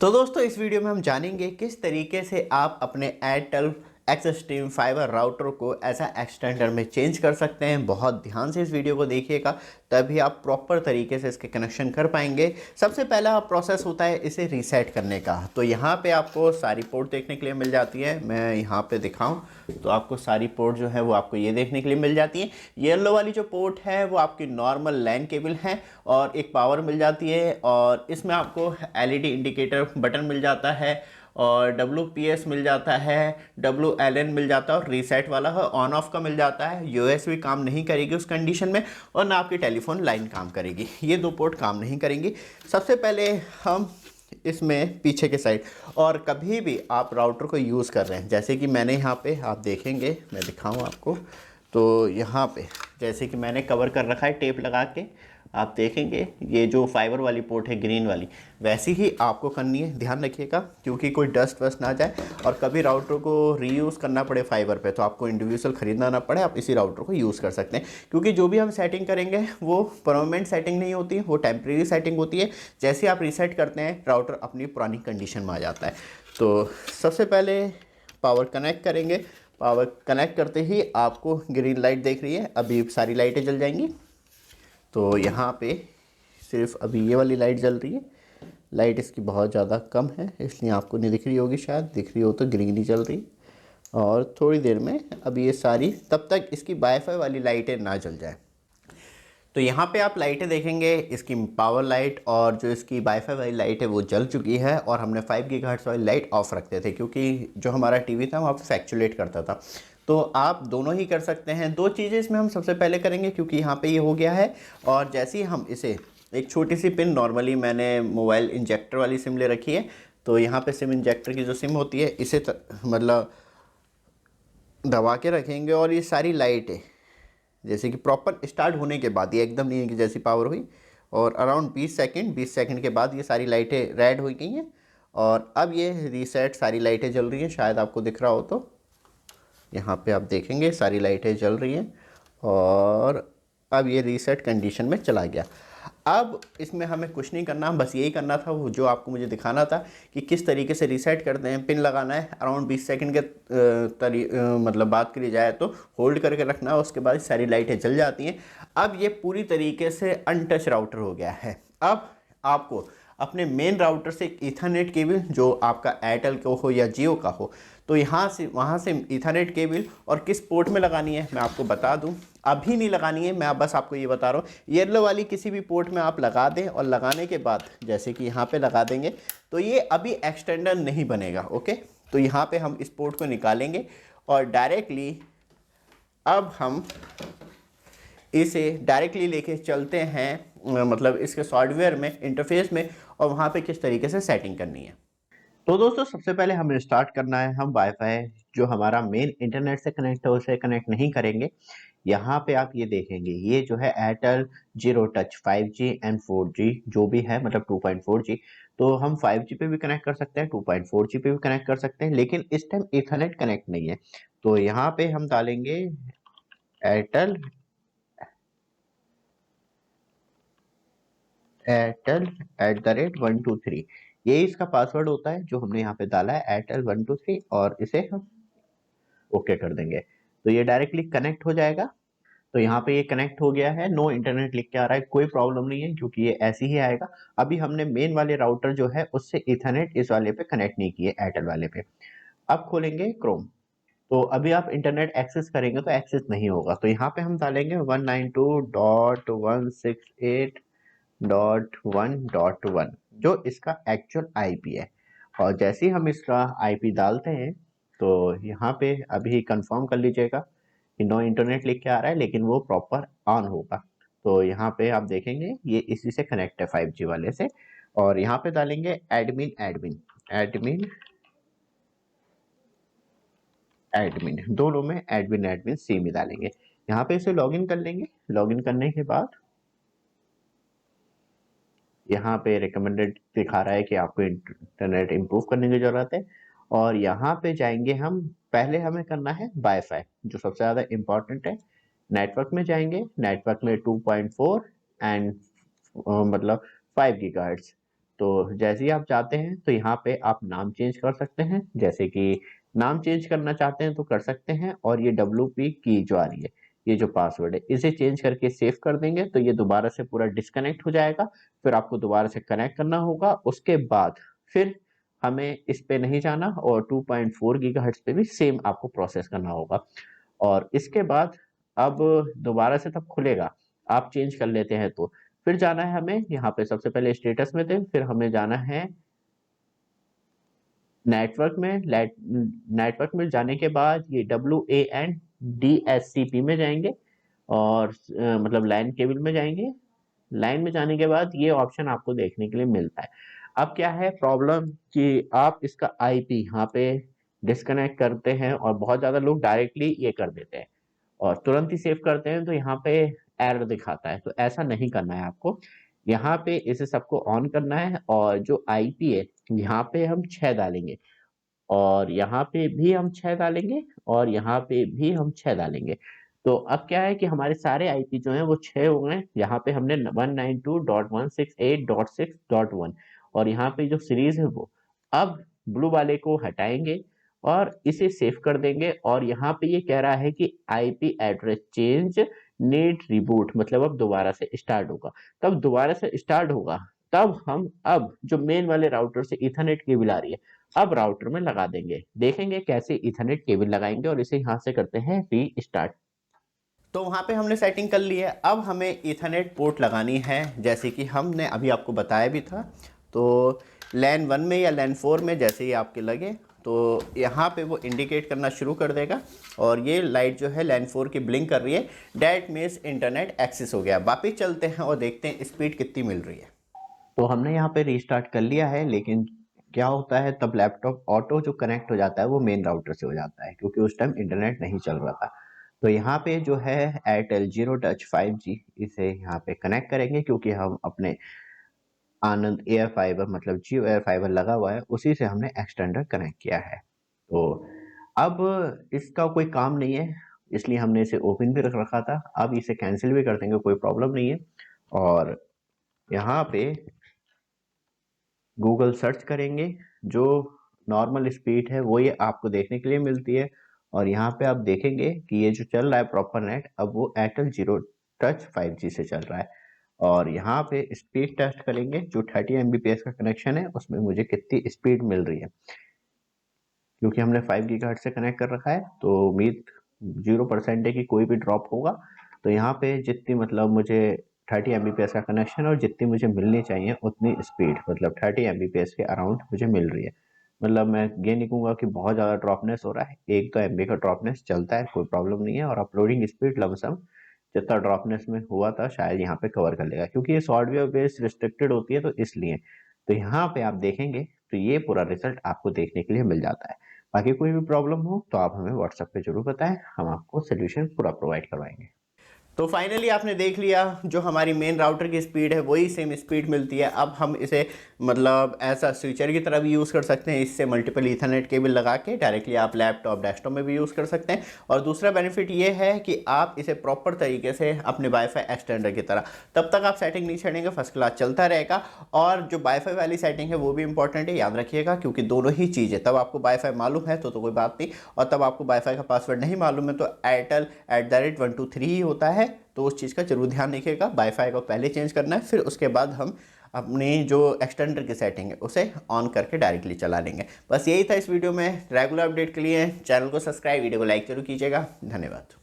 तो दोस्तों इस वीडियो में हम जानेंगे किस तरीके से आप अपने एयरटेल एक्सट्रीम फाइबर राउटर को ऐसा एक्सटेंडर में चेंज कर सकते हैं। बहुत ध्यान से इस वीडियो को देखिएगा, तभी आप प्रॉपर तरीके से इसके कनेक्शन कर पाएंगे। सबसे पहला प्रोसेस होता है इसे रीसेट करने का। तो यहाँ पे आपको सारी पोर्ट देखने के लिए मिल जाती है। मैं यहाँ पे दिखाऊं तो आपको सारी पोर्ट जो है वो आपको ये देखने के लिए मिल जाती है। येलो वाली जो पोर्ट है वो आपकी नॉर्मल लैन केबल है और एक पावर मिल जाती है, और इसमें आपको एलईडी इंडिकेटर बटन मिल जाता है और WPS मिल जाता है, WLN मिल जाता है और रीसेट वाला है ऑन ऑफ का मिल जाता है। USB काम नहीं करेगी उस कंडीशन में, और ना आपकी टेलीफोन लाइन काम करेगी। ये दो पोर्ट काम नहीं करेंगी। सबसे पहले हम इसमें पीछे के साइड, और कभी भी आप राउटर को यूज़ कर रहे हैं, जैसे कि मैंने यहाँ पे आप देखेंगे, मैं दिखाऊँ आपको, तो यहाँ पे जैसे कि मैंने कवर कर रखा है टेप लगा के, आप देखेंगे ये जो फाइबर वाली पोर्ट है ग्रीन वाली, वैसी ही आपको करनी है। ध्यान रखिएगा क्योंकि कोई डस्ट वस्ट ना जाए और कभी राउटर को रीयूज़ करना पड़े फाइबर पे, तो आपको इंडिविजुअल ख़रीदना ना पड़े, आप इसी राउटर को यूज़ कर सकते हैं। क्योंकि जो भी हम सेटिंग करेंगे वो परमानेंट सेटिंग नहीं होती, वो टेम्प्रेरी सेटिंग होती है। जैसे आप रीसेट करते हैं राउटर अपनी पुरानी कंडीशन में आ जाता है। तो सबसे पहले पावर कनेक्ट करेंगे। पावर कनेक्ट करते ही आपको ग्रीन लाइट देख रही है, अभी सारी लाइटें जल जाएंगी। तो यहाँ पे सिर्फ अभी ये वाली लाइट जल रही है। लाइट इसकी बहुत ज़्यादा कम है इसलिए आपको नहीं दिख रही होगी, शायद दिख रही हो तो ग्रीन ही जल रही। और थोड़ी देर में अभी ये सारी, तब तक इसकी वाईफाई वाली लाइटें ना जल जाए। तो यहाँ पे आप लाइटें देखेंगे, इसकी पावर लाइट और जो इसकी वाईफाई वाली लाइट है वो जल चुकी है। और हमने 5 गीगाहर्ट्ज़ वाली लाइट ऑफ रखते थे क्योंकि जो हमारा टीवी था वहाँ पे फ्लैक्चुलेट करता था। तो आप दोनों ही कर सकते हैं। दो चीज़ें इसमें हम सबसे पहले करेंगे क्योंकि यहाँ पे ये हो गया है। और जैसे ही हम इसे एक छोटी सी पिन, नॉर्मली मैंने मोबाइल इंजेक्टर वाली सिम ले रखी है, तो यहाँ पे सिम इंजेक्टर की जो सिम होती है इसे मतलब दबा के रखेंगे, और ये सारी लाइटें जैसे कि प्रॉपर स्टार्ट होने के बाद, ये एकदम नहीं है कि जैसी पावर हुई, और अराउंड 20 सेकंड के बाद ये सारी लाइटें रेड हो गई हैं। और अब ये रीसेट सारी लाइटें जल रही हैं, शायद आपको दिख रहा हो तो यहाँ पे आप देखेंगे सारी लाइटें जल रही हैं। और अब ये रीसेट कंडीशन में चला गया। अब इसमें हमें कुछ नहीं करना, बस यही करना था वो जो आपको मुझे दिखाना था कि किस तरीके से रीसेट करते हैं। पिन लगाना है, अराउंड 20 सेकंड के मतलब बात करी जाए तो होल्ड करके रखना है, उसके बाद सारी लाइटें जल जाती हैं। अब ये पूरी तरीके से अनटच राउटर हो गया है। अब आपको अपने मेन राउटर से ईथरनेट केबल, जो आपका एयरटेल का हो या जियो का हो, तो यहाँ से वहाँ से ईथरनेट केबल, और किस पोर्ट में लगानी है मैं आपको बता दूँ। अभी नहीं लगानी है, मैं बस आपको ये बता रहा हूँ। येलो वाली किसी भी पोर्ट में आप लगा दें, और लगाने के बाद जैसे कि यहाँ पे लगा देंगे तो ये अभी एक्सटेंडर नहीं बनेगा। ओके, तो यहाँ पे हम इस पोर्ट को निकालेंगे और डायरेक्टली अब हम इसे डायरेक्टली लेके चलते हैं मतलब इसके सॉफ्टवेयर में, इंटरफेस में, और वहाँ पे किस तरीके से सेटिंग करनी है। तो दोस्तों सबसे पहले हमें स्टार्ट करना है, हम वाईफाई जो हमारा मेन इंटरनेट से कनेक्ट है उसे कनेक्ट नहीं करेंगे। यहाँ पे आप ये देखेंगे, ये जो है Airtel zero touch 5G and 4G जो भी है, मतलब 2.4G। तो हम 5G पे भी कनेक्ट कर सकते हैं, 2.4G पे भी कनेक्ट कर सकते हैं, लेकिन इस टाइम इथरनेट कनेक्ट नहीं है। तो यहाँ पे हम डालेंगे एयरटेल एयरटेल @123। ये इसका पासवर्ड होता है जो हमने यहाँ पे डाला है, एयरटेल 123, और इसे हम ओके कर देंगे तो ये डायरेक्टली कनेक्ट हो जाएगा। तो यहाँ पे ये कनेक्ट हो गया है, नो इंटरनेट लिख के आ रहा है, कोई प्रॉब्लम नहीं है क्योंकि ये ऐसे ही आएगा। अभी हमने मेन वाले राउटर जो है उससे इथरनेट इस वाले पे कनेक्ट नहीं किए, एयरटेल वाले पे। अब खोलेंगे क्रोम, तो अभी आप इंटरनेट एक्सेस करेंगे तो एक्सेस नहीं होगा। तो यहाँ पे हम डालेंगे 192.168.1.1 जो इसका एक्चुअल आईपी है। और जैसे ही हम इसका आईपी डालते हैं तो यहाँ पे अभी कंफर्म कर लीजिएगा कि नो इंटरनेट लिख के आ रहा है, लेकिन वो प्रॉपर ऑन होगा। तो यहाँ पे आप देखेंगे ये इसी से कनेक्ट है 5G वाले से। और यहाँ पे डालेंगे एडमिन एडमिन एडमिन एडमिन, दोनों में एडमिन एडमिन सेम ही डालेंगे। यहाँ पे इसे लॉगिन कर लेंगे। लॉगिन करने के बाद यहाँ पे रिकमेंडेड दिखा रहा है कि आपको इंटरनेट इम्प्रूव करने की जरूरत है। और यहाँ पे जाएंगे हम, पहले हमें करना है वाईफाई जो सबसे ज़्यादा इम्पोर्टेंट है। नेटवर्क में जाएंगे, नेटवर्क में 2.4 एंड मतलब 5 गीगाहर्ट्ज। तो जैसे ही आप जाते हैं तो यहाँ पे आप नाम चेंज कर सकते हैं, जैसे कि नाम चेंज करना चाहते हैं तो कर सकते हैं। और ये WP की जो आ रही है, ये जो पासवर्ड है, इसे चेंज करके सेव कर देंगे तो ये दोबारा से पूरा डिस्कनेक्ट हो जाएगा। फिर आपको दोबारा से कनेक्ट करना होगा, उसके बाद फिर हमें इस पे नहीं जाना और 2.4 गीगाहर्ट्ज पे भी सेम आपको प्रोसेस करना होगा। और इसके बाद अब दोबारा से तब खुलेगा, आप चेंज कर लेते हैं तो फिर जाना है हमें यहाँ पे, सबसे पहले स्टेटस में थे, फिर हमें जाना है नेटवर्क में। नेटवर्क में जाने के बाद ये WAN DSCP में जाएंगे और मतलब लैन केबल में जाएंगे। लाइन में जाने के बाद ये ऑप्शन आपको देखने के लिए मिलता है। अब क्या है प्रॉब्लम कि आप इसका IP यहाँ पे डिस्कनेक्ट करते हैं और बहुत ज़्यादा लोग डायरेक्टली ये कर देते हैं और तुरंत ही सेव करते हैं तो यहाँ पे एरर दिखाता है। तो ऐसा नहीं करना है आपको, यहाँ पे इसे सबको ऑन करना है और जो IP है यहाँ पे हम 6 डालेंगे और यहाँ पे भी हम 6 डालेंगे और यहाँ पे भी हम 6 डालेंगे। तो अब क्या है कि हमारे सारे IP जो हैं वो 6 हो गए। यहाँ पे हमने 192.168.6.1 और यहाँ पे जो सीरीज है वो, अब ब्लू वाले को हटाएंगे और इसे सेव कर देंगे। और यहाँ पे ये कह रहा है कि IP address change need reboot, मतलब अब दोबारा से स्टार्ट होगा। तब दोबारा से स्टार्ट होगा तब हम अब जो मेन वाले राउटर से इथरनेट केबल आ रही है अब राउटर में लगा देंगे, देखेंगे कैसे इथरनेट केबल लगाएंगे और इसे यहाँ से करते हैं रीस्टार्ट। तो वहाँ पे हमने सेटिंग कर ली है। अब हमें इथरनेट पोर्ट लगानी है, जैसे कि हमने अभी आपको बताया भी था। तो लैन 1 में या लैन 4 में जैसे ही आपके लगे तो यहाँ पे वो इंडिकेट करना शुरू कर देगा और ये लाइट जो है लैन 4 की ब्लिंक कर रही है। डैट मीन्स इंटरनेट एक्सेस हो गया। वापिस चलते हैं और देखते हैं स्पीड कितनी मिल रही है। तो हमने यहाँ पे रीस्टार्ट कर लिया है, लेकिन क्या होता है तब लैपटॉप ऑटो जो कनेक्ट हो जाता है वो मेन राउटर से हो जाता है, क्योंकि उस टाइम इंटरनेट नहीं चल रहा था। तो यहाँ पे जो है एयरटेल जीरो टच 5G, इसे यहाँ पे कनेक्ट करेंगे क्योंकि हम अपने आनंद एयर फाइबर मतलब जियो एयर फाइबर लगा हुआ है, उसी से हमने एक्सटेंडर कनेक्ट किया है। तो अब इसका कोई काम नहीं है, इसलिए हमने इसे ओपन भी रख रखा था। अब इसे कैंसिल भी कर देंगे, कोई प्रॉब्लम नहीं है। और यहाँ पे गूगल सर्च करेंगे, जो नॉर्मल स्पीड है वो ये आपको देखने के लिए मिलती है। और यहाँ पे आप देखेंगे कि ये जो चल रहा है प्रॉपर नेट, अब वो एयरटेल जीरो टच 5G से चल रहा है। और यहाँ पे स्पीड टेस्ट करेंगे, जो 30 Mbps का कनेक्शन है उसमें मुझे कितनी स्पीड मिल रही है। क्योंकि हमने 5 गीगाहर्ट्ज से कनेक्ट कर रखा है तो उम्मीद 0% है कि कोई भी ड्रॉप होगा। तो यहाँ पे जितनी मतलब मुझे 30 Mbps का कनेक्शन और जितनी मुझे मिलनी चाहिए उतनी स्पीड मतलब 30 Mbps के अराउंड मुझे मिल रही है। मतलब मैं ये नहीं कहूँगा कि बहुत ज़्यादा ड्रॉपनेस हो रहा है, 1-2 MB का ड्रॉपनेस चलता है, कोई प्रॉब्लम नहीं है। और अपलोडिंग स्पीड लमसम जितना ड्रॉपनेस में हुआ था शायद यहाँ पे कवर कर लेगा, क्योंकि ये सॉफ्टवेयर बेस्ड रिस्ट्रिक्टेड होती है तो इसलिए। तो यहाँ पे आप देखेंगे तो ये पूरा रिजल्ट आपको देखने के लिए मिल जाता है। बाकी कोई भी प्रॉब्लम हो तो आप हमें व्हाट्सएप पे जरूर बताएं, हम आपको सोल्यूशन पूरा प्रोवाइड करवाएंगे। तो फाइनली आपने देख लिया, जो हमारी मेन राउटर की स्पीड है वही सेम स्पीड मिलती है। अब हम इसे मतलब ऐसा स्विचर की तरह भी यूज़ कर सकते हैं, इससे मल्टीपल ईथरनेट केबल लगा के डायरेक्टली आप लैपटॉप डेस्कटॉप में भी यूज़ कर सकते हैं। और दूसरा बेनिफिट ये है कि आप इसे प्रॉपर तरीके से अपने वाईफाई एक्सटेंडर की तरह तब तक आप सेटिंग नहीं छेड़ेंगे, फर्स्ट क्लास चलता रहेगा। और जो वाईफाई वाली सेटिंग है वो भी इंपॉर्टेंट है, याद रखिएगा, क्योंकि दोनों ही चीज़ें, तब आपको वाईफाई मालूम है तो कोई बात नहीं, और तब आपको वाईफाई का पासवर्ड नहीं मालूम है तो airtel@123 ही होता है। तो उस चीज़ का जरूर ध्यान रखिएगा, वाईफाई को पहले चेंज करना है, फिर उसके बाद हम अपनी जो एक्सटेंडर की सेटिंग है उसे ऑन करके डायरेक्टली चला लेंगे। बस यही था इस वीडियो में। रेगुलर अपडेट के लिए चैनल को सब्सक्राइब, वीडियो को लाइक जरूर कीजिएगा। धन्यवाद।